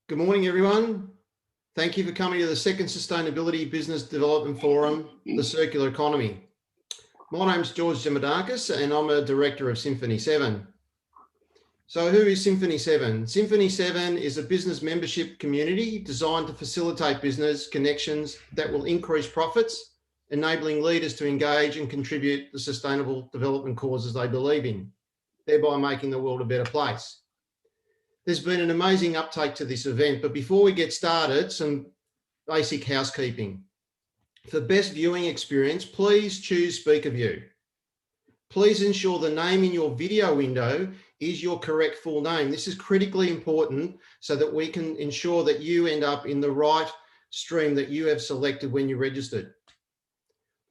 Good morning, everyone. Thank you for coming to the second Sustainability Business Development Forum, The Circular Economy. My name's George Demidakis and I'm a director of Symphony 7. So who is Symphony 7? Symphony 7 is a business membership community designed to facilitate business connections that will increase profits, enabling leaders to engage and contribute to sustainable development causes they believe in, thereby making the world a better place. There's been an amazing uptake to this event, but before we get started, some basic housekeeping. For best viewing experience, please choose speaker view. Please ensure the name in your video window is your correct full name. This is critically important so that we can ensure that you end up in the right stream that you have selected when you registered.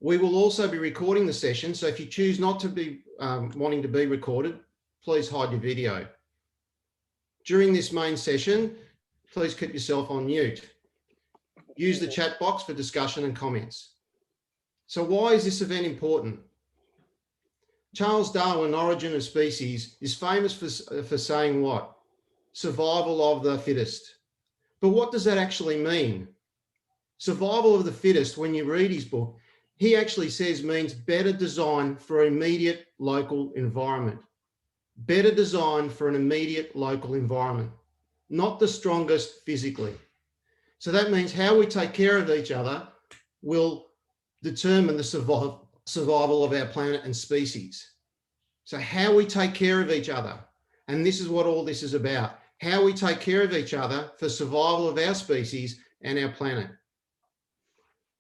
We will also be recording the session, so if you choose not to be wanting to be recorded, please hide your video. During this main session, please keep yourself on mute. Use the chat box for discussion and comments. So why is this event important? Charles Darwin, Origin of Species, is famous for saying what? Survival of the fittest. But what does that actually mean? Survival of the fittest, when you read his book, he actually says means better design for immediate local environment. Better design for an immediate local environment, not the strongest physically. So that means how we take care of each other will determine the survival of our planet and species. So how we take care of each other, and this is what all this is about, how we take care of each other for survival of our species and our planet.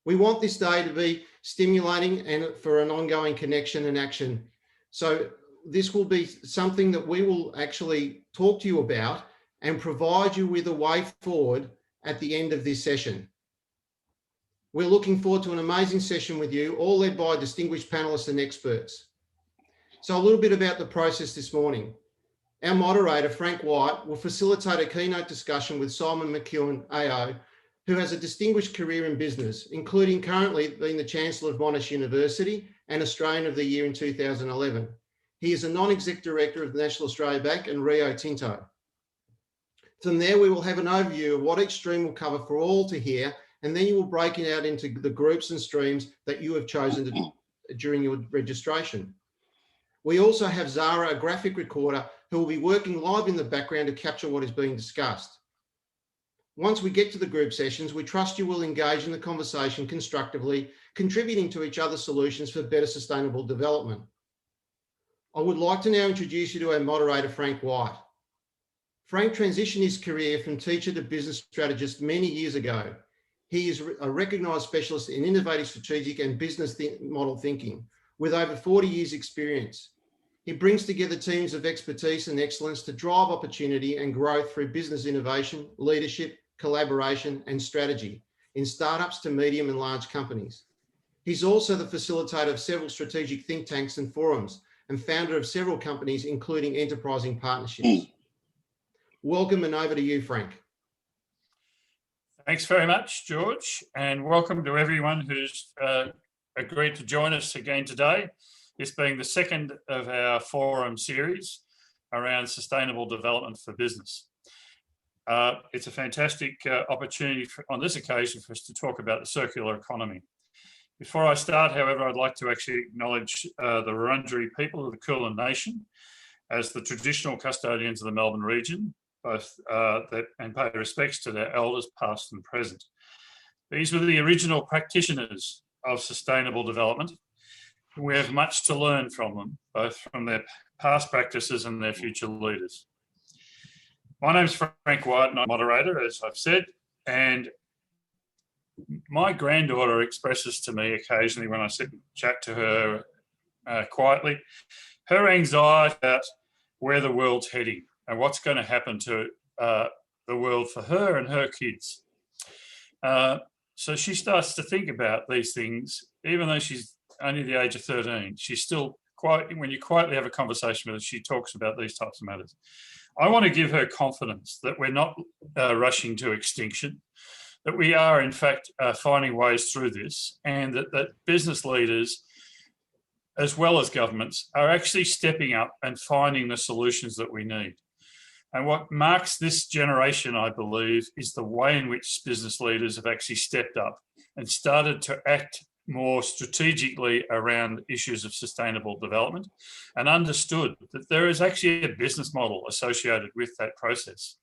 We want this day to be stimulating and for an ongoing connection and action. So this will be something that we will actually talk to you about and provide you with a way forward at the end of this session. We're looking forward to an amazing session with you, all led by distinguished panelists and experts. So a little bit about the process this morning. Our moderator, Frank White, will facilitate a keynote discussion with Simon McKeon, AO, who has a distinguished career in business, including currently being the Chancellor of Monash University and Australian of the Year in 2011. He is a non-exec director of the National Australia Bank and Rio Tinto. From there, we will have an overview of what each stream will cover for all to hear, and then you will break it out into the groups and streams that you have chosen during your registration. We also have Zara, a graphic recorder, who will be working live in the background to capture what is being discussed. Once we get to the group sessions, we trust you will engage in the conversation constructively, contributing to each other's solutions for better sustainable development. I would like to now introduce you to our moderator, Frank White. Frank transitioned his career from teacher to business strategist many years ago. He is a recognised specialist in innovative strategic and business model thinking with over 40 years experience. He brings together teams of expertise and excellence to drive opportunity and growth through business innovation, leadership, collaboration and strategy in startups to medium and large companies. He's also the facilitator of several strategic think tanks and forums and founder of several companies, including enterprising partnerships. Welcome, and over to you, Frank. Thanks very much, George, and welcome to everyone who's agreed to join us again today. This being the second of our forum series around sustainable development for business. It's a fantastic opportunity on this occasion for us to talk about the circular economy. Before I start, however, I'd like to actually acknowledge the Wurundjeri people of the Kulin Nation as the traditional custodians of the Melbourne region, and pay respects to their elders past and present. These were the original practitioners of sustainable development. We have much to learn from them, both from their past practices and their future leaders. My name's Frank White and I'm moderator, as I've said, and my granddaughter expresses to me occasionally when I sit and chat to her quietly, her anxiety about where the world's heading and what's going to happen to the world for her and her kids. So she starts to think about these things, even though she's only the age of 13. She's still quite, when you quietly have a conversation with her, she talks about these types of matters. I want to give her confidence that we're not rushing to extinction, that we are in fact finding ways through this, and that business leaders as well as governments are actually stepping up and finding the solutions that we need. And what marks this generation, I believe, is the way in which business leaders have actually stepped up and started to act more strategically around issues of sustainable development and understood that there is actually a business model associated with that process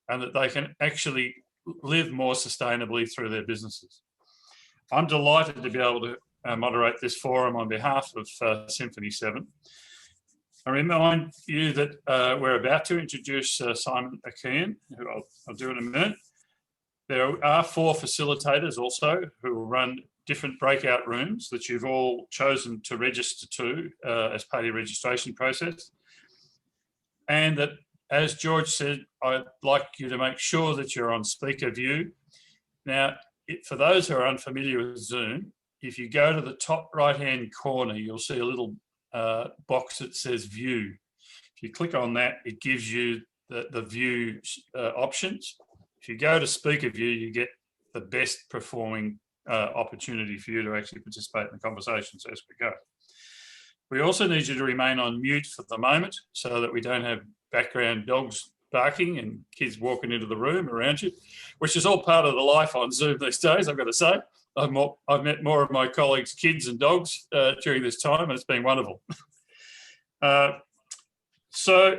and that they can actually live more sustainably through their businesses. I'm delighted to be able to moderate this forum on behalf of Symphony 7. I remind you that we're about to introduce Simon McKeon, who I'll do in a minute. There are 4 facilitators also who will run different breakout rooms that you've all chosen to register to as part of your registration process. And that, as George said, I'd like you to make sure that you're on speaker view. Now, for those who are unfamiliar with Zoom, if you go to the top right-hand corner, you'll see a little box that says view. If you click on that, it gives you the view options. If you go to speaker view, you get the best performing opportunity for you to actually participate in the conversations as we go. We also need you to remain on mute for the moment so that we don't have background dogs barking and kids walking into the room around you, which is all part of the life on Zoom these days, I've got to say. I've met more of my colleagues' kids and dogs during this time, and it's been wonderful. So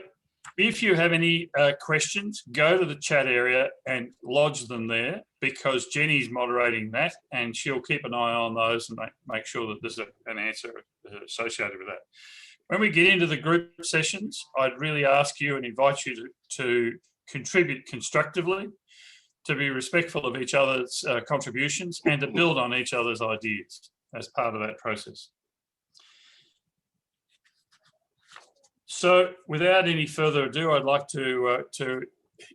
if you have any questions, go to the chat area and lodge them there, because Jenny's moderating that and she'll keep an eye on those and make sure that there's an answer associated with that. When we get into the group sessions, I'd really ask you and invite you to contribute constructively, to be respectful of each other's contributions and to build on each other's ideas as part of that process. So without any further ado, I'd like to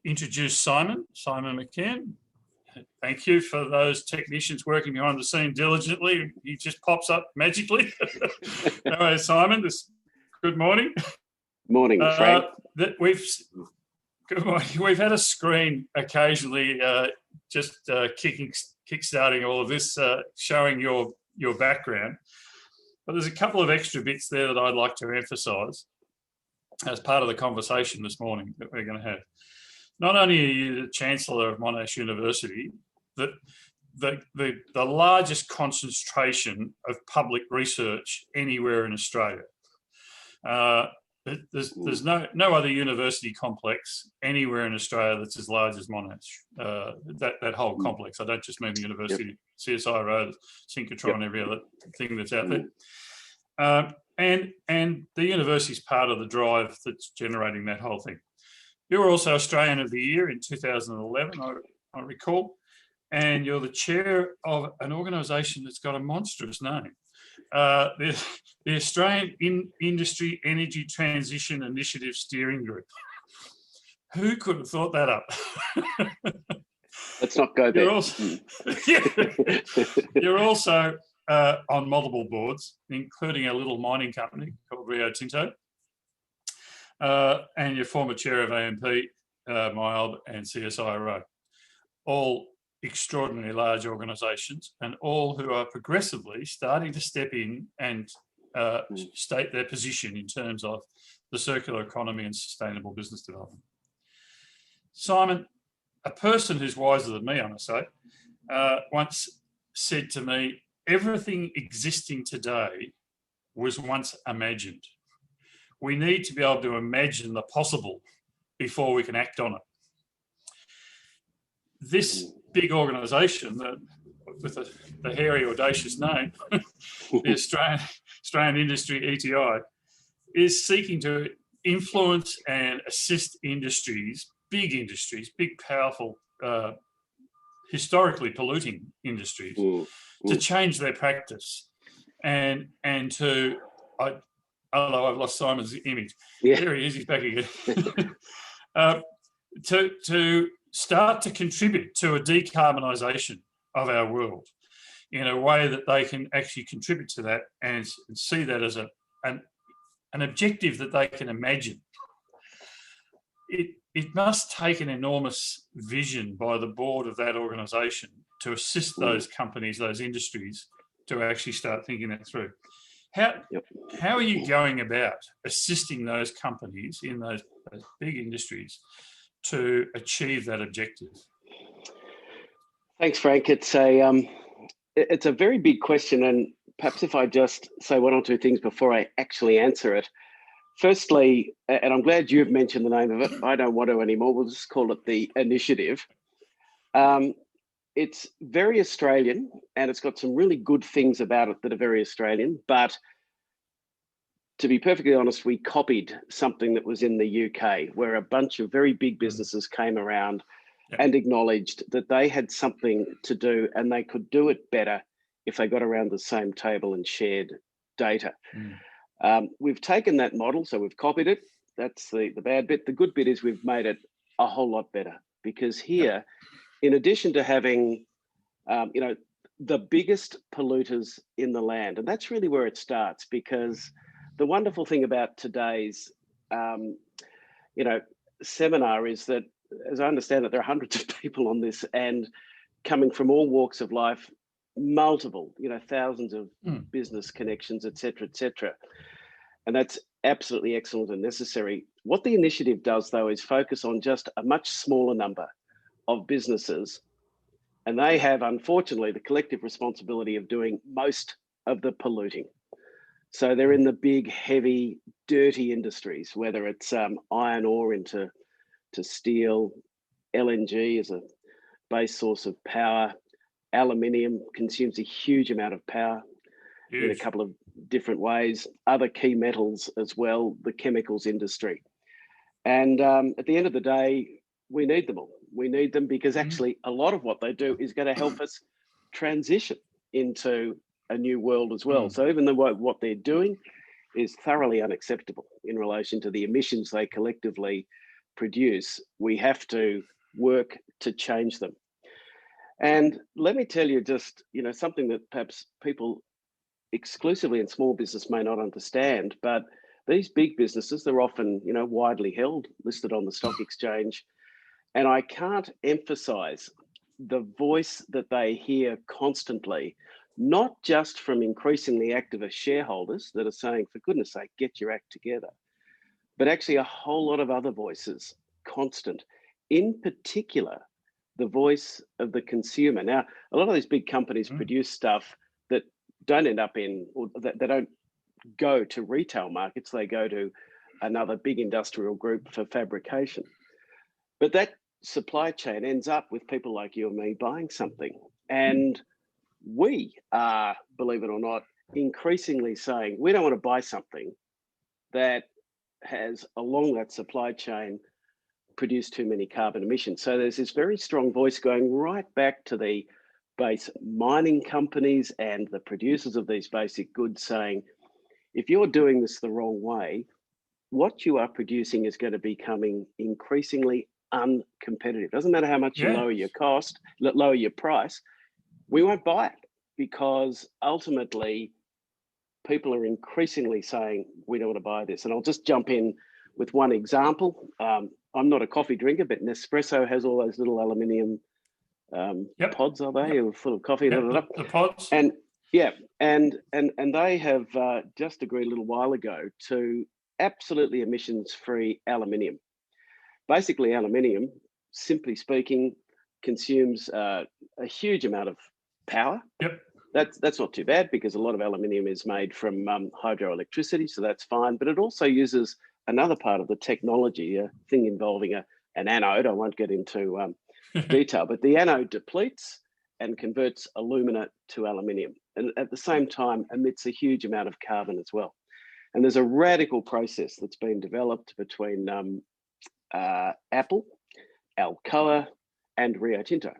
introduce Simon McKeon. Thank you for those technicians working behind the scene diligently. He just pops up magically. Anyway, Simon, good morning. Morning, Frank. Good morning. We've had a screen occasionally just kick-starting all of this, showing your background. But there's a couple of extra bits there that I'd like to emphasise as part of the conversation this morning that we're going to have. Not only are you the Chancellor of Monash University, the largest concentration of public research anywhere in Australia. There's no other university complex anywhere in Australia that's as large as Monash. That whole complex. I don't just mean the university, CSIRO, synchrotron, every other thing that's out there. And the university is part of the drive that's generating that whole thing. You were also Australian of the Year in 2011, I recall, and you're the chair of an organisation that's got a monstrous name. The Australian Industry Energy Transition Initiative Steering Group. Who could have thought that up? Let's not go there. You're also on multiple boards, including a little mining company called Rio Tinto, and you're former chair of AMP, MyOb, and CSIRO, all extraordinarily large organisations, and all who are progressively starting to step in and state their position in terms of the circular economy and sustainable business development. Simon, a person who's wiser than me, I must say, once said to me, everything existing today was once imagined. We need to be able to imagine the possible before we can act on it. This big organisation with the hairy, audacious name, the Australian Industry ETI, is seeking to influence and assist industries, big, powerful, historically polluting industries, to change their practice and to, although I've lost Simon's image. Yeah. There he is, he's back again. To start to contribute to a decarbonisation of our world in a way that they can actually contribute to that and see that as an objective that they can imagine. It must take an enormous vision by the board of that organisation to assist those companies, those industries, to actually start thinking that through. How are you going about assisting those companies in those big industries to achieve that objective? Thanks, Frank. It's a very big question, and perhaps if I just say one or two things before I actually answer it. Firstly, and I'm glad you've mentioned the name of it. I don't want to anymore. We'll just call it the initiative. It's very Australian, and it's got some really good things about it that are very Australian. But to be perfectly honest, we copied something that was in the UK, where a bunch of very big businesses came around and acknowledged that they had something to do and they could do it better if they got around the same table and shared data. We've taken that model, so we've copied it. That's the bad bit. The good bit is we've made it a whole lot better, because here, in addition to having, the biggest polluters in the land, and that's really where it starts, because the wonderful thing about today's, seminar is that, as I understand it, there are hundreds of people on this and coming from all walks of life, multiple, thousands of business connections, et cetera, and that's absolutely excellent and necessary. What the initiative does, though, is focus on just a much smaller number of businesses, and they have, unfortunately, the collective responsibility of doing most of the polluting. So they're in the big, heavy, dirty industries, whether it's iron ore into steel, LNG as a base source of power, aluminium consumes a huge amount of power in a couple of different ways, other key metals as well, the chemicals industry. And at the end of the day, we need them all. We need them because actually a lot of what they do is going to help us transition into a new world as well. So even though what they're doing is thoroughly unacceptable in relation to the emissions they collectively produce, we have to work to change them. And let me tell you just, something that perhaps people exclusively in small business may not understand, but these big businesses, they're often, widely held, listed on the stock exchange. And I can't emphasize the voice that they hear constantly, not just from increasingly activist shareholders that are saying, for goodness sake, get your act together, but actually a whole lot of other voices, constant. In particular, the voice of the consumer. Now, a lot of these big companies produce stuff that don't end up in, or that they don't go to retail markets, they go to another big industrial group for fabrication. But that supply chain ends up with people like you and me buying something. And we are, believe it or not, increasingly saying we don't want to buy something that has, along that supply chain, produced too many carbon emissions. So there's this very strong voice going right back to the base mining companies and the producers of these basic goods saying, if you're doing this the wrong way, what you are producing is going to be becoming increasingly uncompetitive. Doesn't matter how much you lower your cost, lower your price, we won't buy it, because ultimately people are increasingly saying we don't want to buy this. And I'll just jump in with one example. I'm not a coffee drinker, but Nespresso has all those little aluminium pods, are they? Full of coffee. The pods. And and they have just agreed a little while ago to absolutely emissions-free aluminium. Basically, aluminium, simply speaking, consumes a huge amount of power. That's not too bad, because a lot of aluminium is made from hydroelectricity, so that's fine. But it also uses another part of the technology, a thing involving an anode. I won't get into detail, but the anode depletes and converts alumina to aluminium, and at the same time emits a huge amount of carbon as well. And there's a radical process that's been developed between Apple, Alcoa, and Rio Tinto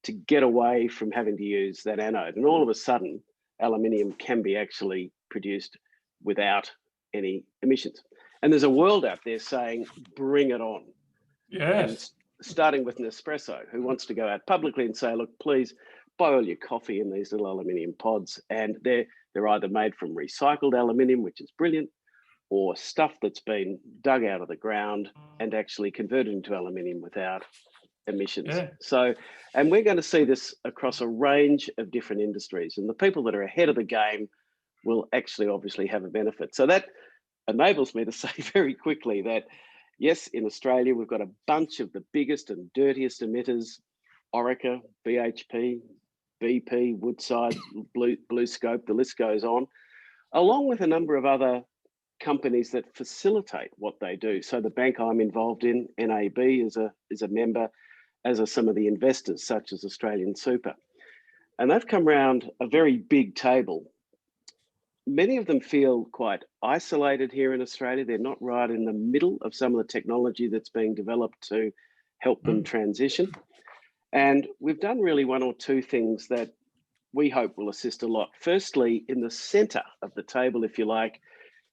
to get away from having to use that anode. And all of a sudden, aluminium can be actually produced without any emissions. And there's a world out there saying, bring it on. And starting with Nespresso, who wants to go out publicly and say, look, please buy all your coffee in these little aluminium pods. And they're either made from recycled aluminium, which is brilliant, or stuff that's been dug out of the ground and actually converted into aluminium without emissions. So, and we're going to see this across a range of different industries. And the people that are ahead of the game will actually obviously have a benefit. So that enables me to say very quickly that, yes, in Australia, we've got a bunch of the biggest and dirtiest emitters, Orica, BHP, BP, Woodside, BlueScope, the list goes on, along with a number of other companies that facilitate what they do. So the bank I'm involved in, NAB, is a member, as are some of the investors, such as Australian Super. And they've come around a very big table. Many of them feel quite isolated here in Australia. They're not right in the middle of some of the technology that's being developed to help them transition. And we've done really one or two things that we hope will assist a lot. Firstly, in the centre of the table, if you like,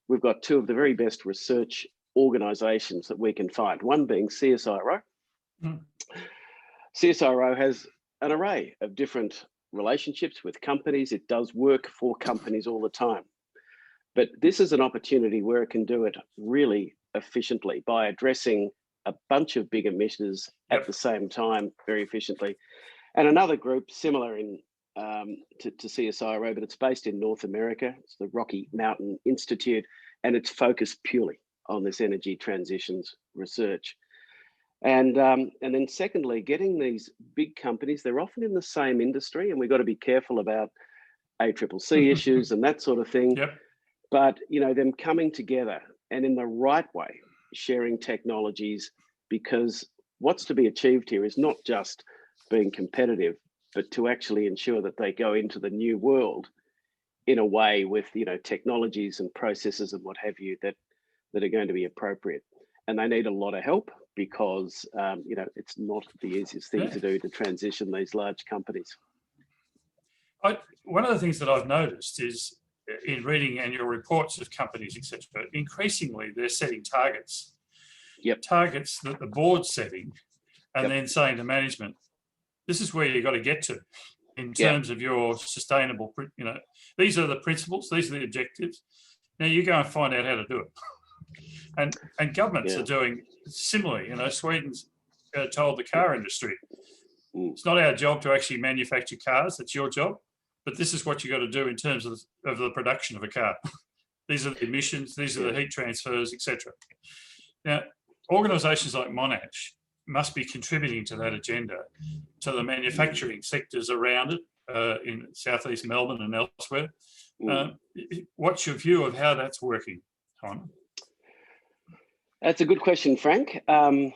we've got two of the very best research organisations that we can find, one being CSIRO. CSIRO has an array of different relationships with companies. It does work for companies all the time. But this is an opportunity where it can do it really efficiently by addressing a bunch of big emitters at the same time very efficiently. And another group similar to CSIRO, but it's based in North America. It's the Rocky Mountain Institute, and it's focused purely on this energy transitions research. And then secondly, getting these big companies, they're often in the same industry, and we've got to be careful about ACCC issues and that sort of thing. But, them coming together and in the right way, sharing technologies, because what's to be achieved here is not just being competitive, but to actually ensure that they go into the new world in a way with, technologies and processes and what have you that are going to be appropriate. And they need a lot of help because, it's not the easiest thing to do to transition these large companies. One of the things that I've noticed is in reading annual reports of companies, etc., increasingly they're setting targets. Targets that the board's setting and then saying to management, this is where you've got to get to in terms of your sustainable, these are the principles, these are the objectives. Now you go and find out how to do it. And governments are doing similarly. Sweden's told the car industry, it's not our job to actually manufacture cars, it's your job, but this is what you got to do in terms of the production of a car. These are the emissions, these are the heat transfers, etc. Now, organisations like Monash must be contributing to that agenda, to the manufacturing sectors around it in southeast Melbourne and elsewhere. What's your view of how that's working, Hon? That's a good question, Frank. I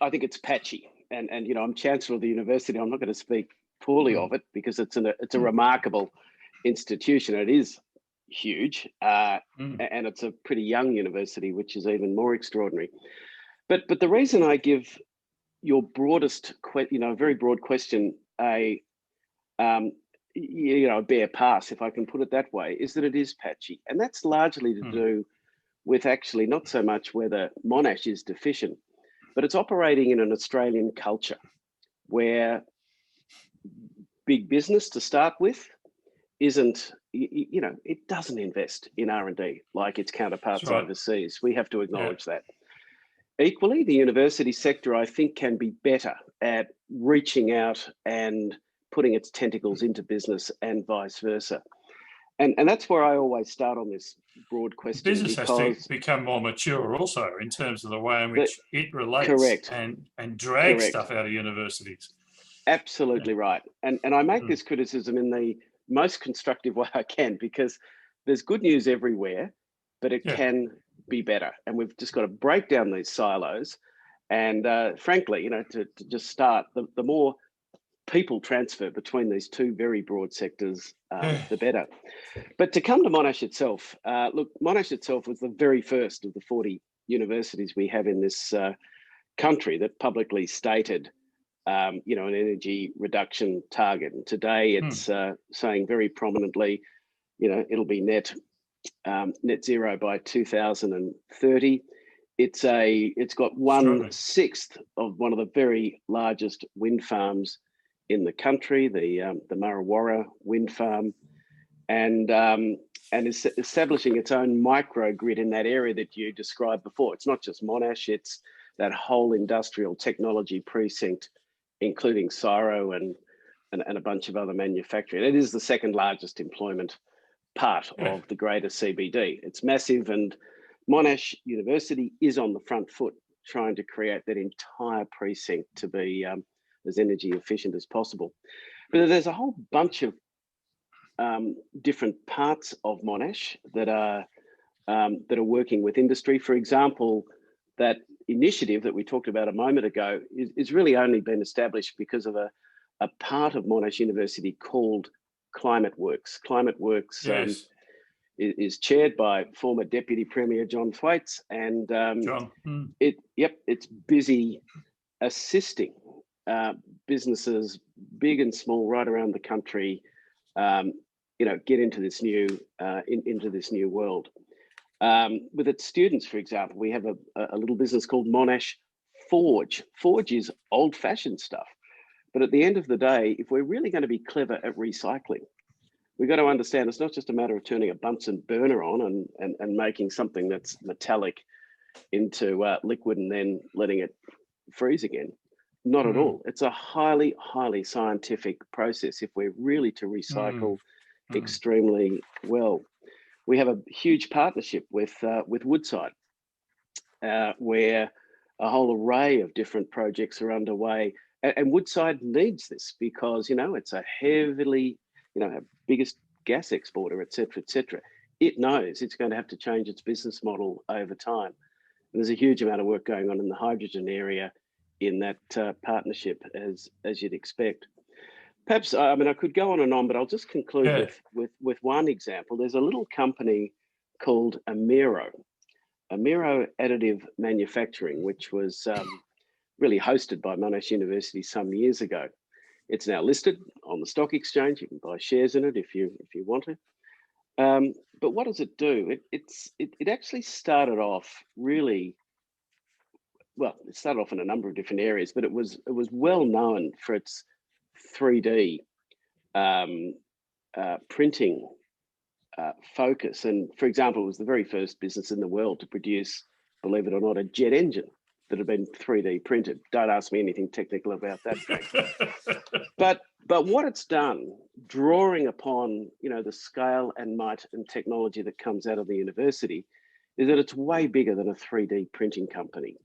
think it's patchy, and I'm Chancellor of the university. I'm not going to speak poorly of it because it's a remarkable institution. It is huge, and it's a pretty young university, which is even more extraordinary. But the reason I give your broadest, very broad question a bare pass, if I can put it that way, is that it is patchy, and that's largely to do with actually not so much whether Monash is deficient, but it's operating in an Australian culture where big business to start with isn't, it doesn't invest in R&D like its counterparts overseas. We have to acknowledge that. Equally, the university sector, I think, can be better at reaching out and putting its tentacles into business and vice versa. And that's where I always start on this broad question. Business has to become more mature also in terms of the way in which it relates and drags stuff out of universities. Absolutely right. And I make this criticism in the most constructive way I can, because there's good news everywhere, but it can be better. And we've just got to break down these silos. And frankly, to just start, the more people transfer between these two very broad sectors, the better. But to come to Monash itself, look, Monash itself was the very first of the 40 universities we have in this country that publicly stated, an energy reduction target. And today it's saying very prominently, it'll be net zero by 2030. It's got 1/6 of one of the very largest wind farms in the country, the Marrawara wind farm, and is establishing its own microgrid in that area that you described before. It's not just Monash, it's that whole industrial technology precinct, including CSIRO and a bunch of other manufacturing. It is the second largest employment part of the greater CBD. It's massive, and Monash University is on the front foot trying to create that entire precinct to be as energy efficient as possible. But there's a whole bunch of different parts of Monash that are working with industry. For example, that initiative that we talked about a moment ago is really only been established because of a part of Monash University called Climate Works. Climate Works is chaired by former Deputy Premier John Thwaites, and it's busy assisting businesses, big and small, right around the country, get into this new world. With its students, for example, we have a little business called Monash Forge. Forge is old-fashioned stuff, but at the end of the day, if we're really going to be clever at recycling, we've got to understand it's not just a matter of turning a Bunsen burner on and making something that's metallic into liquid and then letting it freeze again. Not at all. It's a highly, highly scientific process if we're really to recycle extremely well. We have a huge partnership with Woodside, where a whole array of different projects are underway. And Woodside needs this because, it's a heavily, our biggest gas exporter, et cetera, et cetera. It knows it's going to have to change its business model over time. And there's a huge amount of work going on in the hydrogen area in that partnership, as you'd expect. Perhaps, I could go on and on, but I'll just conclude with one example. There's a little company called Amiro Additive Manufacturing, which was really hosted by Monash University some years ago. It's now listed on the stock exchange. You can buy shares in it if you want to. But what does it do? It actually started off really well. It started off in a number of different areas, but it was well known for its 3D printing focus. And for example, it was the very first business in the world to produce, believe it or not, a jet engine that had been 3D printed. Don't ask me anything technical about that, Frank. But what it's done, drawing upon the scale and might and technology that comes out of the university, is that it's way bigger than a 3D printing company.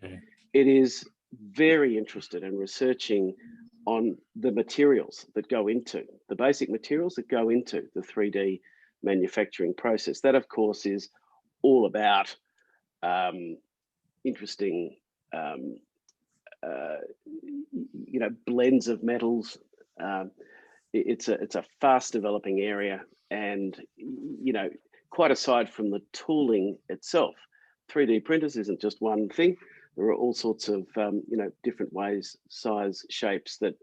It is very interested in researching on the materials that go into, the basic materials that go into the 3D manufacturing process. That, of course, is all about interesting, blends of metals. It's a fast developing area, and quite aside from the tooling itself, 3D printers isn't just one thing. There are all sorts of different ways, size, shapes that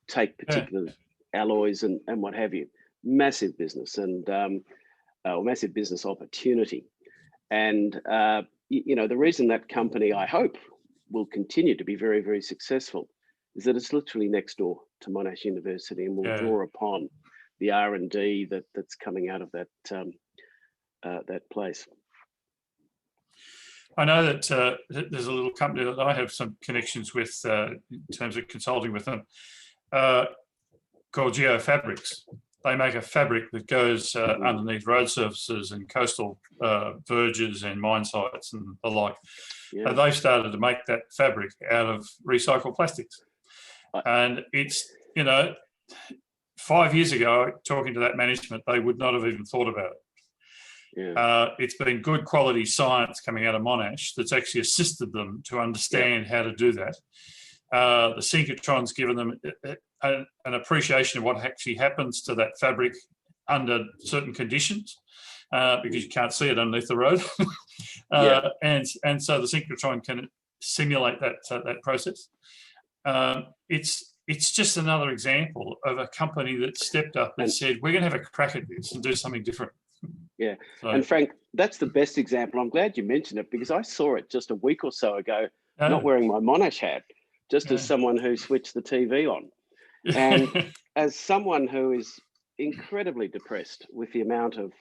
take particular alloys and what have you. Massive business and massive business opportunity. And the reason that company, I hope, will continue to be very, very successful is that it's literally next door to Monash University, and will draw upon the R&D that's coming out of that place. I know that there's a little company that I have some connections with in terms of consulting with them, called Geofabrics. They make a fabric that goes underneath road surfaces and coastal verges and mine sites and the like. They've started to make that fabric out of recycled plastics. And it's, 5 years ago, talking to that management, they would not have even thought about it. It's been good quality science coming out of Monash that's actually assisted them to understand how to do that. The synchrotron's given them an appreciation of what actually happens to that fabric under certain conditions, because you can't see it underneath the road. And so the synchrotron can simulate that process. It's just another example of a company that stepped up and said, we're going to have a crack at this and do something different. And Frank, that's the best example. I'm glad you mentioned it, because I saw it just a week or so ago, not wearing my Monash hat, just as someone who switched the TV on. And as someone who is incredibly depressed with the amount of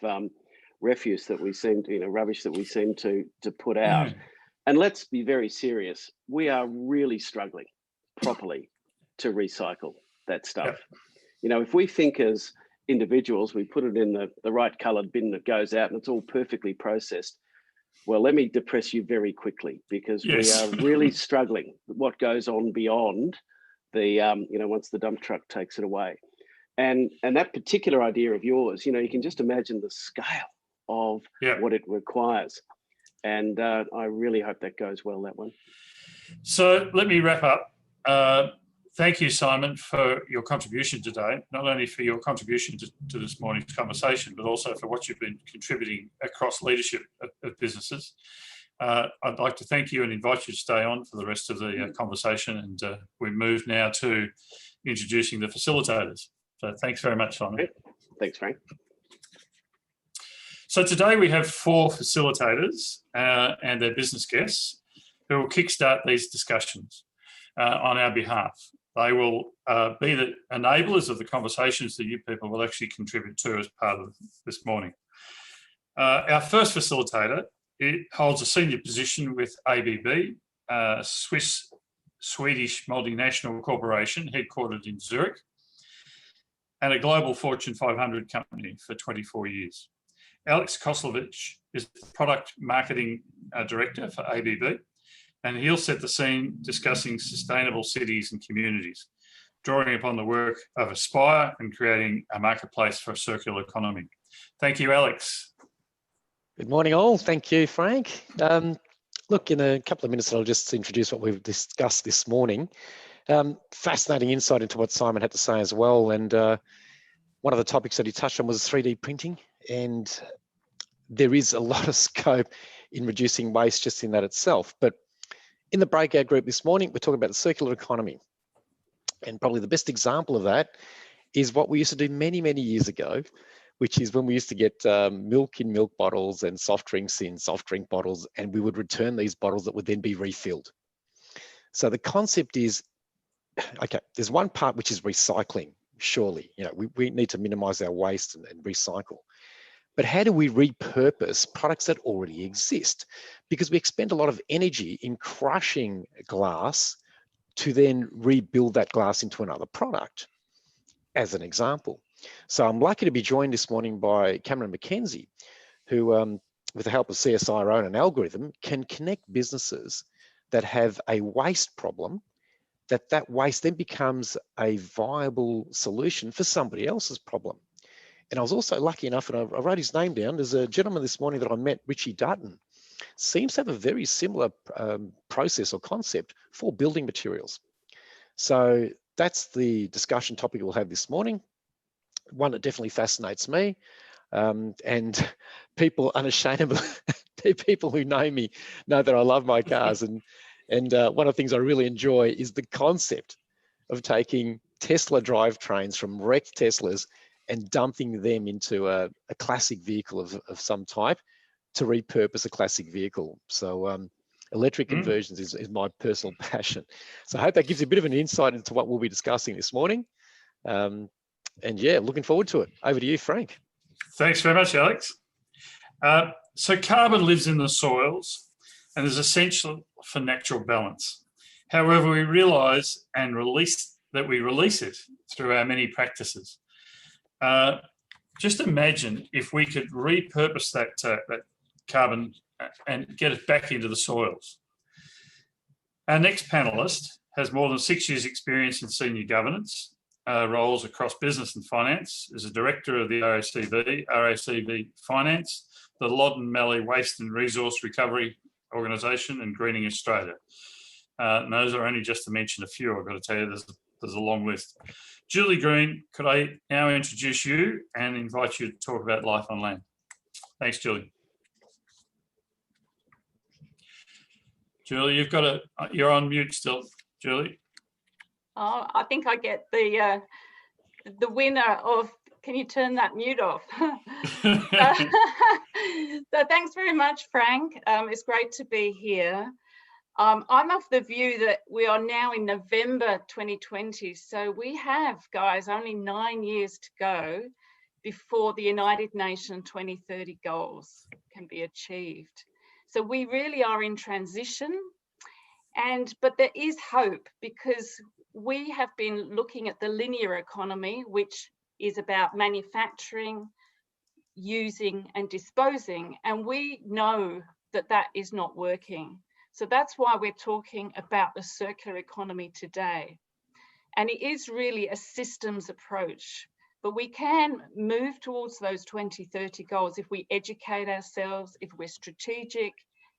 refuse that we seem to, rubbish that we seem to put out. And let's be very serious. We are really struggling properly to recycle that stuff. if we think as individuals, we put it in the right coloured bin that goes out and it's all perfectly processed. Well, let me depress you very quickly, because we are really struggling with what goes on beyond the, once the dump truck takes it away. And that particular idea of yours, you can just imagine the scale of what it requires. And I really hope that goes well, that one. So let me wrap up. Thank you, Simon, for your contribution today, not only for your contribution to this morning's conversation, but also for what you've been contributing across leadership of businesses. I'd like to thank you and invite you to stay on for the rest of the conversation. And we move now to introducing the facilitators. So thanks very much, Simon. Okay. Thanks, Frank. So today we have 4 facilitators and their business guests who will kickstart these discussions on our behalf. They will be the enablers of the conversations that you people will actually contribute to as part of this morning. Our first facilitator holds a senior position with ABB, a Swedish multinational corporation headquartered in Zurich, and a global Fortune 500 company for 24 years. Alex Koslovich is the Product Marketing Director for ABB, and he'll set the scene discussing sustainable cities and communities, drawing upon the work of Aspire and creating a marketplace for a circular economy. Thank you, Alex. Good morning, all. Thank you, Frank. Look, in a couple of minutes, I'll just introduce what we've discussed this morning. Fascinating insight into what Simon had to say as well. And one of the topics that he touched on was 3D printing. And there is a lot of scope in reducing waste just in that itself. But in the breakout group this morning, we're talking about the circular economy. And probably the best example of that is what we used to do many, many years ago, which is when we used to get milk in milk bottles and soft drinks in soft drink bottles, and we would return these bottles that would then be refilled. So the concept is, okay, there's one part which is recycling, surely. We need to minimize our waste and recycle. But how do we repurpose products that already exist? Because we expend a lot of energy in crushing glass to then rebuild that glass into another product, as an example. So I'm lucky to be joined this morning by Cameron McKenzie, who, with the help of CSIRO and an algorithm, can connect businesses that have a waste problem, that waste then becomes a viable solution for somebody else's problem. And I was also lucky enough, and I wrote his name down, there's a gentleman this morning that I met, Richie Dutton, seems to have a very similar process or concept for building materials. So that's the discussion topic we'll have this morning. One that definitely fascinates me. And people unashamedly, people who know me know that I love my cars. And one of the things I really enjoy is the concept of taking Tesla drivetrains from wrecked Teslas and dumping them into a classic vehicle of some type to repurpose a classic vehicle. So electric conversions is my personal passion. So I hope that gives you a bit of an insight into what we'll be discussing this morning. And yeah, looking forward to it. Over to you, Frank. Thanks very much, Alex. So carbon lives in the soils and is essential for natural balance. However, we realise and release it through our many practices. Just imagine if we could repurpose that carbon and get it back into the soils. Our next panellist has more than 6 years' experience in senior governance roles across business and finance, is a director of the RACV Finance, the Loddon Mallee Waste and Resource Recovery Organisation, and Greening Australia. And those are only just to mention a few. I've got to tell you, there's a long list. Julie Green, could I now introduce you and invite you to talk about life on land? Thanks, Julie. Julie, you're on mute still, Julie. Oh, I think I get the winner of, can you turn that mute off? So thanks very much, Frank. It's great to be here. I'm of the view that we are now in November 2020. So we have, guys, only 9 years to go before the United Nations 2030 goals can be achieved. So we really are in transition. But there is hope, because we have been looking at the linear economy, which is about manufacturing, using and disposing, and we know that that is not working. So that's why we're talking about the circular economy today. And it is really a systems approach, but we can move towards those 2030 goals if we educate ourselves, if we're strategic,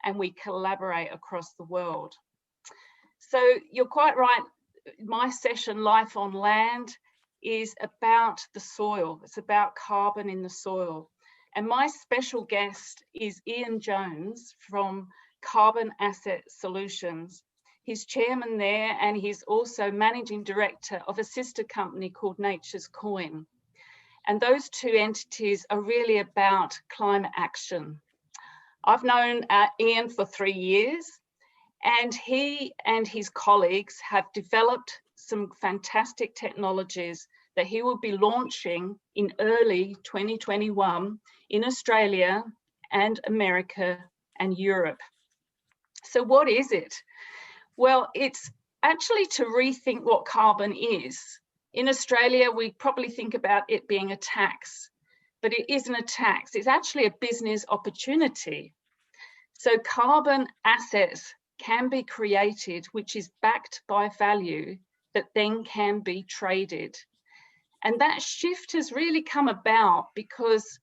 and we collaborate across the world. So you're quite right. My session, Life on Land, is about the soil. It's about carbon in the soil. And my special guest is Ian Jones from Carbon Asset Solutions. He's chairman there, and he's also managing director of a sister company called Nature's Coin. And those two entities are really about climate action. I've known Ian for 3 years, and he and his colleagues have developed some fantastic technologies that he will be launching in early 2021 in Australia and America and Europe. So what is it? Well, it's actually to rethink what carbon is. In Australia, we probably think about it being a tax, but it isn't a tax. It's actually a business opportunity. So carbon assets can be created, which is backed by value that then can be traded. And that shift has really come about because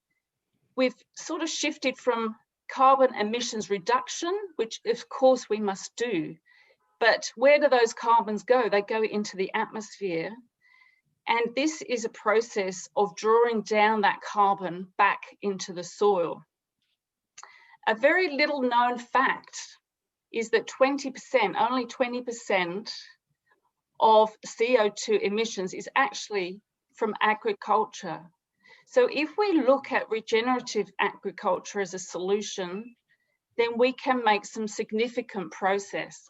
we've sort of shifted from carbon emissions reduction, which of course we must do, but where do those carbons go? They go into the atmosphere. And this is a process of drawing down that carbon back into the soil. A very little known fact is that 20%, only 20% of CO2 emissions is actually from agriculture. So if we look at regenerative agriculture as a solution, then we can make some significant progress.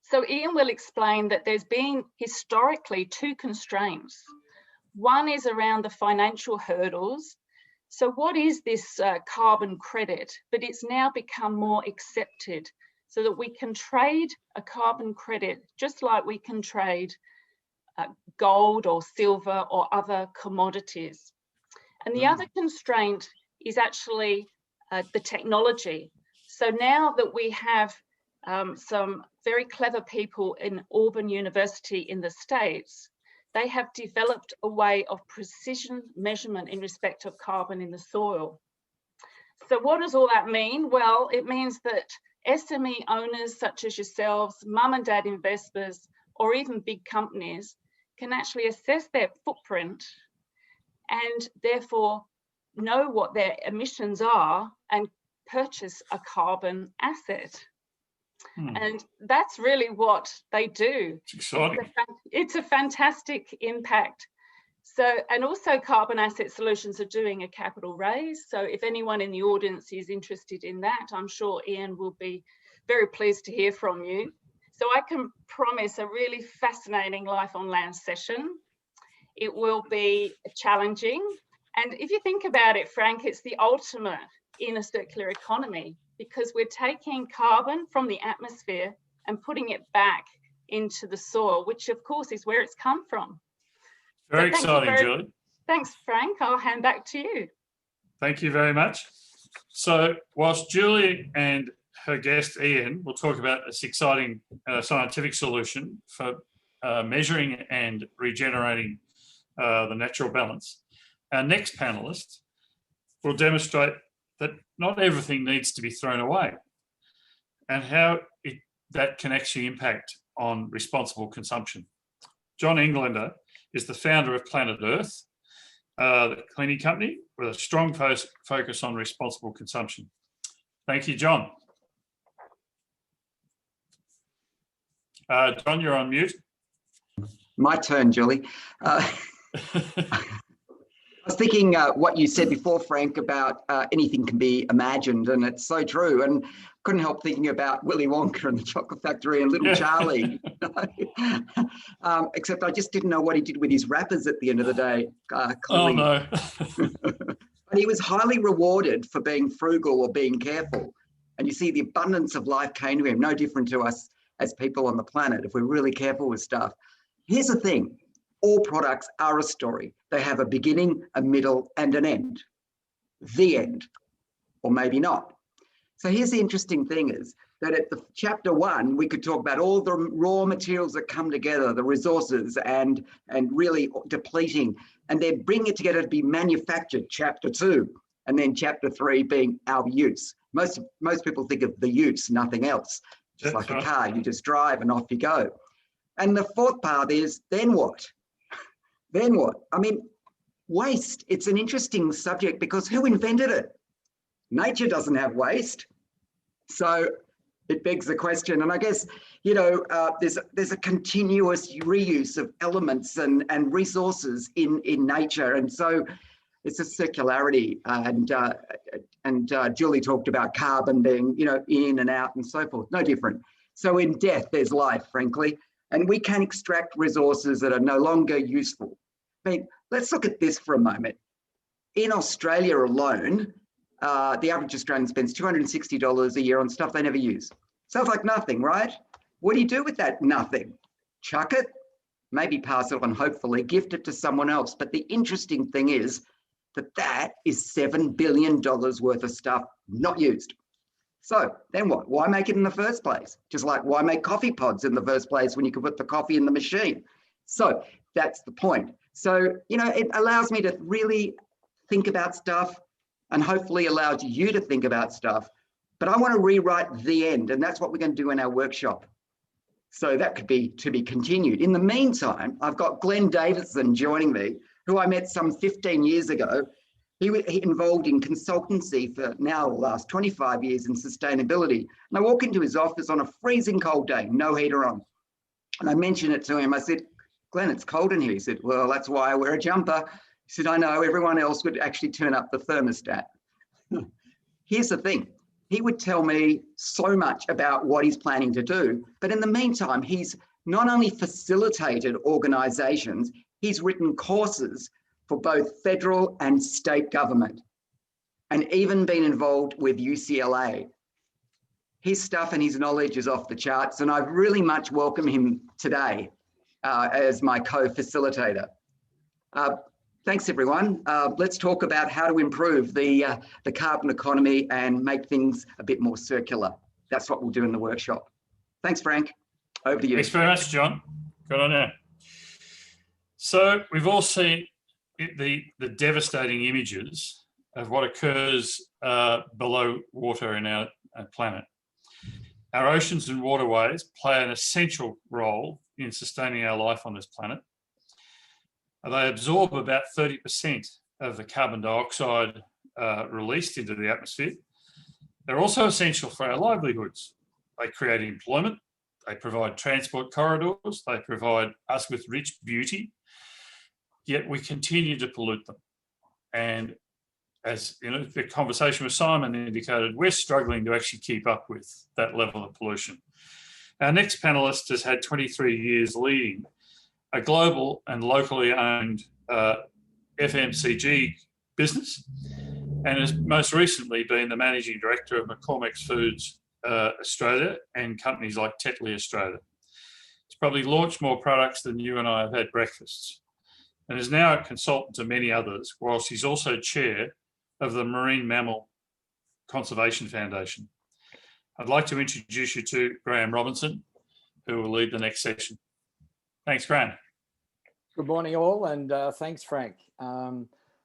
So Ian will explain that there's been historically two constraints. One is around the financial hurdles. So what is this carbon credit? But it's now become more accepted so that we can trade a carbon credit just like we can trade gold or silver or other commodities. And the other constraint is actually the technology. So now that we have some very clever people in Auburn University in the States, they have developed a way of precision measurement in respect of carbon in the soil. So what does all that mean? Well, it means that SME owners such as yourselves, mum and dad investors, or even big companies can actually assess their footprint and therefore know what their emissions are and purchase a carbon asset. And that's really what they do. It's exciting. It's a fantastic impact. So, and also Carbon Asset Solutions are doing a capital raise. So if anyone in the audience is interested in that, I'm sure Ian will be very pleased to hear from you. So I can promise a really fascinating Life on Land session. It will be challenging. And if you think about it, Frank, it's the ultimate in a circular economy because we're taking carbon from the atmosphere and putting it back into the soil, which of course is where it's come from. Very exciting, Julie. Thanks, Frank. I'll hand back to you. Thank you very much. So whilst Julie and her guest Ian will talk about this exciting scientific solution for measuring and regenerating the natural balance, our next panelist will demonstrate that not everything needs to be thrown away and how that can actually impact on responsible consumption. John Englander is the founder of Planet Earth, the cleaning company with a strong focus on responsible consumption. Thank you, John. John, you're on mute. My turn, Julie. I was thinking what you said before, Frank, about anything can be imagined, and it's so true. And couldn't help thinking about Willy Wonka and the Chocolate Factory and Little Charlie. Except I just didn't know what he did with his wrappers at the end of the day. Oh, no. But he was highly rewarded for being frugal or being careful. And you see the abundance of life came to him, no different to us as people on the planet if we're really careful with stuff. Here's the thing. All products are a story. They have a beginning, a middle, and an end. The end, or maybe not. So here's the interesting thing is that at the chapter 1, we could talk about all the raw materials that come together, the resources and really depleting, and then bring it together to be manufactured, chapter 2, and then chapter 3 being our use. Most people think of the use, nothing else. Just like a car, you just drive and off you go. And the fourth part is, then what? Then what? I mean, waste, it's an interesting subject because who invented it? Nature doesn't have waste. So it begs the question. And I guess, you know, there's a continuous reuse of elements and resources in nature. And so it's a circularity. And Julie talked about carbon being, you know, in and out and so forth, no different. So in death, there's life, frankly. And we can extract resources that are no longer useful. I mean, let's look at this for a moment. In Australia alone, the average Australian spends $260 a year on stuff they never use. Sounds like nothing, right? What do you do with that nothing? Chuck it, maybe pass it on, hopefully, gift it to someone else. But the interesting thing is that is $7 billion worth of stuff not used. So then what? Why make it in the first place? Just like why make coffee pods in the first place when you could put the coffee in the machine? So that's the point. So, you know, it allows me to really think about stuff and hopefully allows you to think about stuff. But I want to rewrite the end, and that's what we're going to do in our workshop. So that could be to be continued. In the meantime, I've got Glenn Davidson joining me, who I met some 15 years ago. He involved in consultancy for now the last 25 years in sustainability. And I walk into his office on a freezing cold day, no heater on. And I mentioned it to him. I said, Glenn, it's cold in here. He said, well, that's why I wear a jumper. He said, I know, everyone else would actually turn up the thermostat. Here's the thing. He would tell me so much about what he's planning to do. But in the meantime, he's not only facilitated organizations, he's written courses for both federal and state government, and even been involved with UCLA. His stuff and his knowledge is off the charts, and I really much welcome him today as my co-facilitator. Thanks, everyone. Let's talk about how to improve the carbon economy and make things a bit more circular. That's what we'll do in the workshop. Thanks, Frank. Over to you. Thanks very much, John. Good on you. So we've all seen the devastating images of what occurs below water in our planet. Our oceans and waterways play an essential role in sustaining our life on this planet. They absorb about 30% of the carbon dioxide released into the atmosphere. They're also essential for our livelihoods. They create employment, they provide transport corridors, they provide us with rich beauty, yet we continue to pollute them. And as you know, the conversation with Simon indicated, we're struggling to actually keep up with that level of pollution. Our next panelist has had 23 years leading a global and locally owned FMCG business, and has most recently been the managing director of McCormick's Foods Australia and companies like Tetley Australia. He's probably launched more products than you and I have had breakfasts, and is now a consultant to many others, whilst he's also chair of the Marine Mammal Conservation Foundation. I'd like to introduce you to Graham Robinson, who will lead the next session. Thanks, Graham. Good morning, all, and thanks, Frank.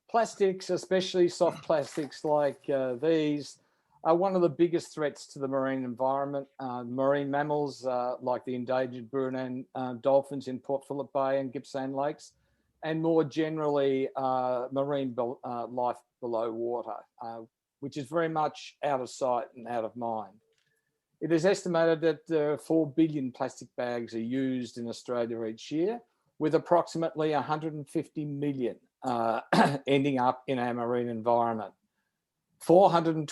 Plastics, especially soft plastics like these, are one of the biggest threats to the marine environment. Marine mammals like the endangered Brunan dolphins in Port Phillip Bay and Gippsland Lakes, and more generally, marine life below water, which is very much out of sight and out of mind. It is estimated that 4 billion plastic bags are used in Australia each year, with approximately 150 million ending up in our marine environment. 29,000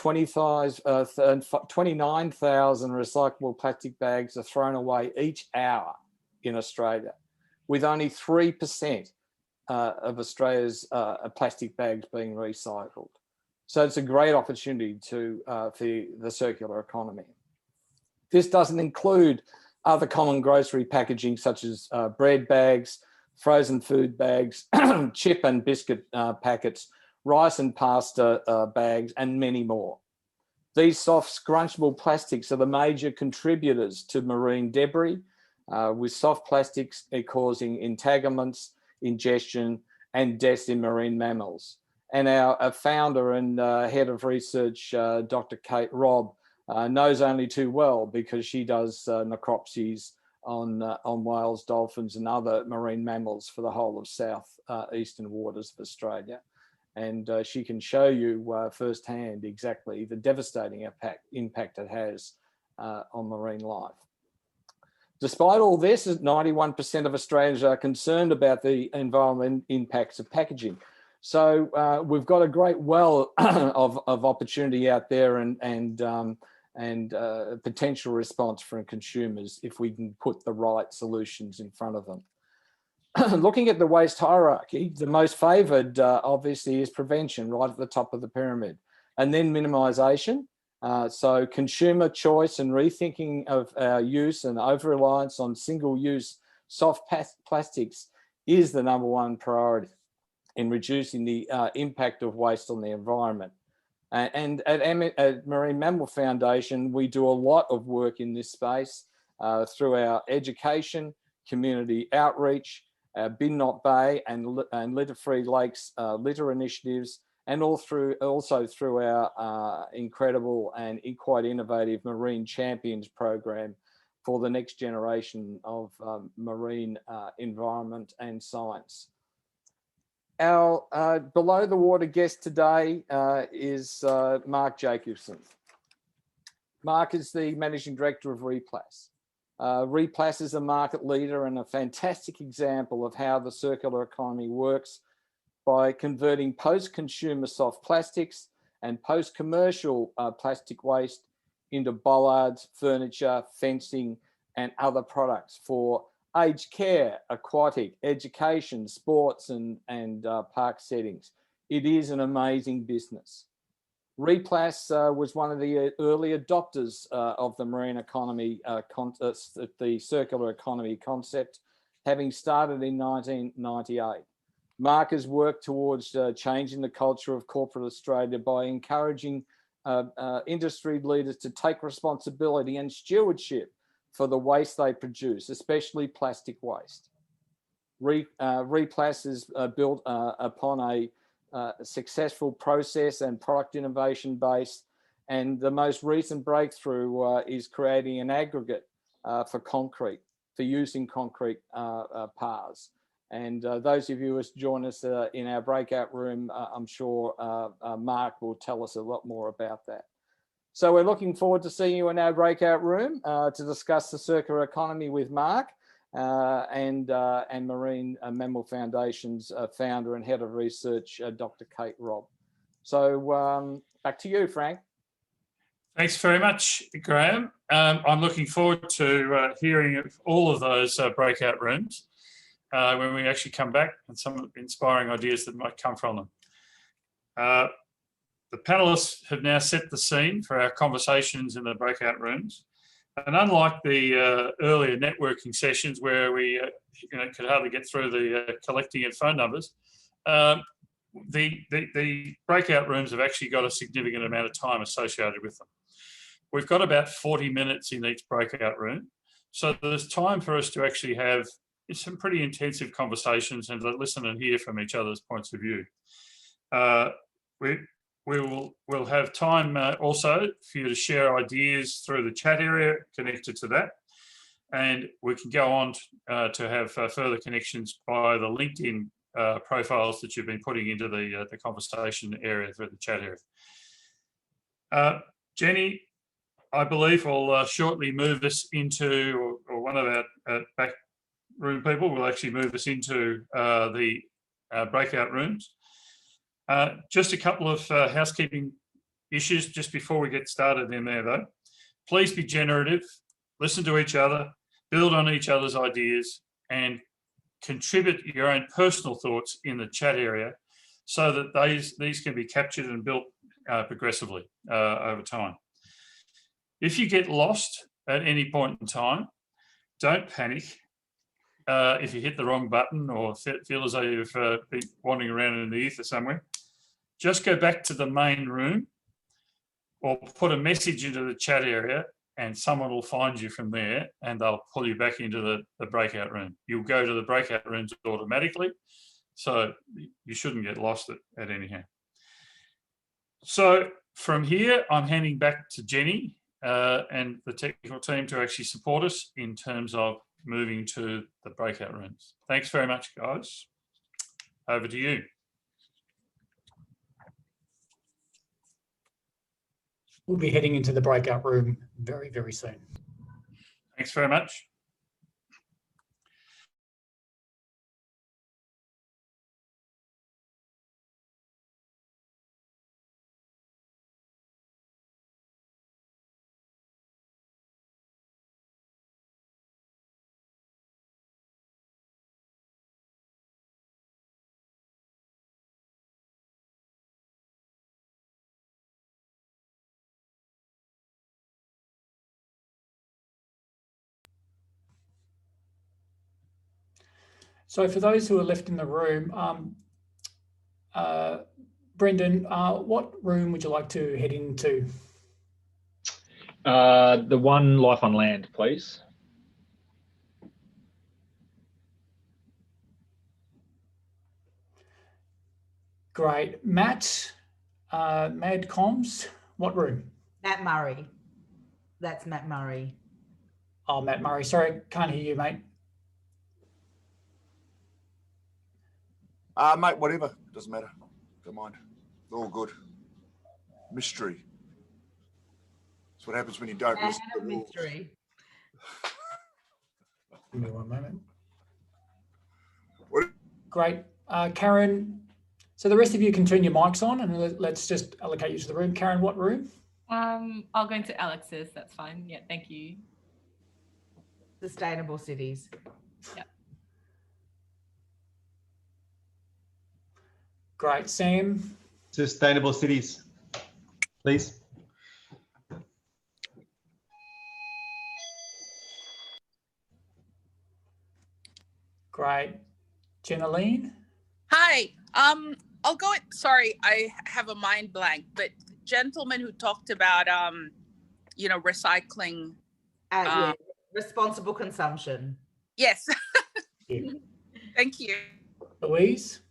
recyclable plastic bags are thrown away each hour in Australia, with only 3% of Australia's plastic bags being recycled. So it's a great opportunity for the circular economy. This doesn't include Other common grocery packaging such as bread bags, frozen food bags, chip and biscuit packets, rice and pasta bags, and many more. These soft scrunchable plastics are the major contributors to marine debris, with soft plastics causing entanglements, ingestion, and deaths in marine mammals. And our founder and head of research, Dr. Kate Robb, knows only too well, because she does necropsies on whales, dolphins, and other marine mammals for the whole of southeastern waters of Australia. And she can show you firsthand exactly the devastating impact it has on marine life. Despite all this, 91% of Australians are concerned about the environmental impacts of packaging. So we've got a great well of opportunity out there and potential response from consumers if we can put the right solutions in front of them. Looking at the waste hierarchy, the most favoured obviously is prevention, right at the top of the pyramid, and then minimisation. So consumer choice and rethinking of our use and over-reliance on single-use soft plastics is the #1 priority in reducing the impact of waste on the environment. And at Marine Mammal Foundation, we do a lot of work in this space through our education, community outreach, Bin Not Bay and Litter-Free Lakes litter initiatives, and also through our incredible and quite innovative Marine Champions program for the next generation of marine environment and science. Our below the water guest today is Mark Jacobson. Mark is the Managing Director of Replas. Replas is a market leader and a fantastic example of how the circular economy works by converting post-consumer soft plastics and post-commercial plastic waste into bollards, furniture, fencing, and other products for aged care, aquatic, education, sports, and park settings. It is an amazing business. Replas was one of the early adopters of the marine economy, the circular economy concept, having started in 1998. Mark has worked towards changing the culture of corporate Australia by encouraging industry leaders to take responsibility and stewardship for the waste they produce, especially plastic waste. Replas is built upon a successful process and product innovation base, and the most recent breakthrough is creating an aggregate for concrete, for use in concrete paths. And those of you who join us in our breakout room, I'm sure Mark will tell us a lot more about that. So we're looking forward to seeing you in our breakout room to discuss the circular economy with Mark and Marine Mammal Foundation's founder and head of research, Dr. Kate Robb. So back to you, Frank. Thanks very much, Graham. I'm looking forward to hearing all of those breakout rooms when we actually come back, and some inspiring ideas that might come from them. The panelists have now set the scene for our conversations in the breakout rooms. And unlike the earlier networking sessions where we could hardly get through the collecting of phone numbers, the breakout rooms have actually got a significant amount of time associated with them. We've got about 40 minutes in each breakout room. So there's time for us to actually have some pretty intensive conversations and to listen and hear from each other's points of view. We'll have time also for you to share ideas through the chat area connected to that. And we can go on to have further connections via the LinkedIn profiles that you've been putting into the conversation area through the chat area. Jenny, I believe, will shortly move us into, or one of our back room people will actually move us into the breakout rooms. Just a couple of housekeeping issues just before we get started in there, though. Please be generative, listen to each other, build on each other's ideas, and contribute your own personal thoughts in the chat area so that these can be captured and built progressively over time. If you get lost at any point in time, don't panic if you hit the wrong button or feel as though you've been wandering around in the ether somewhere. Just go back to the main room or put a message into the chat area and someone will find you from there and they'll pull you back into the breakout room. You'll go to the breakout rooms automatically, so you shouldn't get lost at anyhow. So from here, I'm handing back to Jenny and the technical team to actually support us in terms of moving to the breakout rooms. Thanks very much, guys. Over to you. We'll be heading into the breakout room very, very soon. Thanks very much. So for those who are left in the room, Brendan, what room would you like to head into? The one life on land, please. Great. Matt, Mad Comms, what room? Matt Murray. That's Matt Murray. Oh, Matt Murray. Sorry, can't hear you, mate. Mate, whatever. Doesn't matter. Don't mind. All good. Mystery. That's what happens when you don't listen to the rules. Mystery. Give me one moment. What? Great. Karen, so the rest of you can turn your mics on and let's just allocate you to the room. Karen, what room? I'll go into Alex's. That's fine. Yeah, thank you. Sustainable cities. Yeah. Great. Sam? Sustainable cities, please. Great. Jenaline? Hi. I'll go. Sorry, I have a mind blank. But gentleman who talked about, recycling. Yeah. Responsible consumption. Yes. Yeah. Thank you. Louise?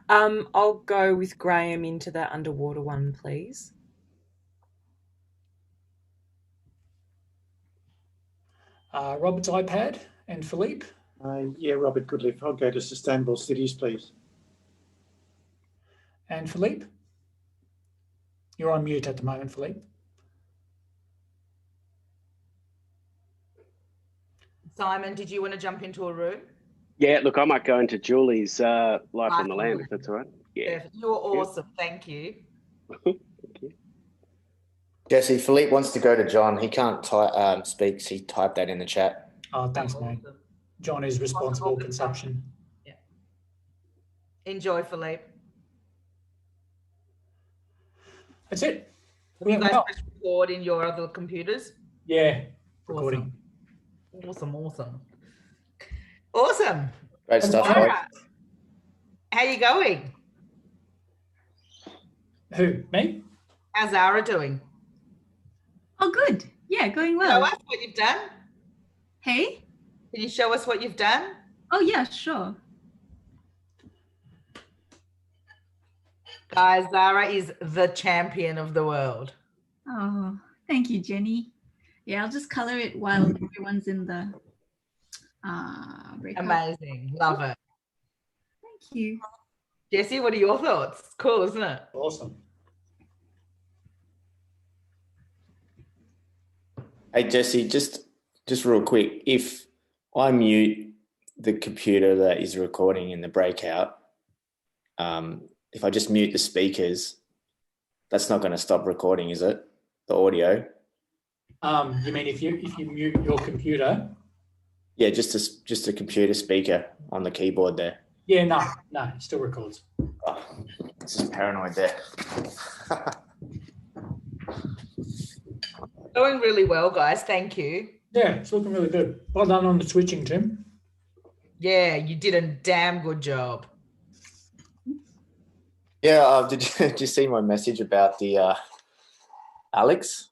I'll go with Graham into the underwater one, please. Robert's iPad and Philippe? Yeah, Robert Goodliff. I'll go to sustainable cities, please. And Philippe? You're on mute at the moment, Philippe. Simon, did you want to jump into a room? Yeah, look, I might go into Julie's Life on the Land, if that's all right. Yeah. You're awesome. Yeah. Thank you. Thank you. Jesse, Philippe wants to go to John. He can't speak, so he typed that in the chat. Oh, thanks, mate. John is responsible consumption. Yeah. Enjoy, Philippe. That's it. Have you guys press record in your other computers? Yeah, recording. Awesome. Great stuff. All right. How you going? Who, me? How's Zara doing? Oh, good. Yeah, going well. Show us what you've done. Hey? Can you show us what you've done? Oh, yeah, sure. Guys, Zara is the champion of the world. Oh, thank you, Jenny. Yeah, I'll just color it while everyone's in the breakout. Amazing. Love it. Thank you. Jesse, what are your thoughts? It's cool, isn't it? Awesome. Hey, Jesse, just real quick, if I mute the computer that is recording in the breakout, if I just mute the speakers, that's not going to stop recording, is it? The audio? You mean if you mute your computer? Yeah, just a computer speaker on the keyboard there. Yeah, no, it still records. Oh, this is paranoid there. Going really well, guys. Thank you. Yeah, it's looking really good. Well done on the switching, Tim. Yeah, you did a damn good job. Yeah, did you see my message about the Alex?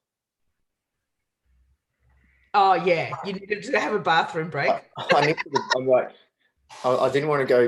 Oh yeah, you needed to have a bathroom break. I'm like, I didn't want to go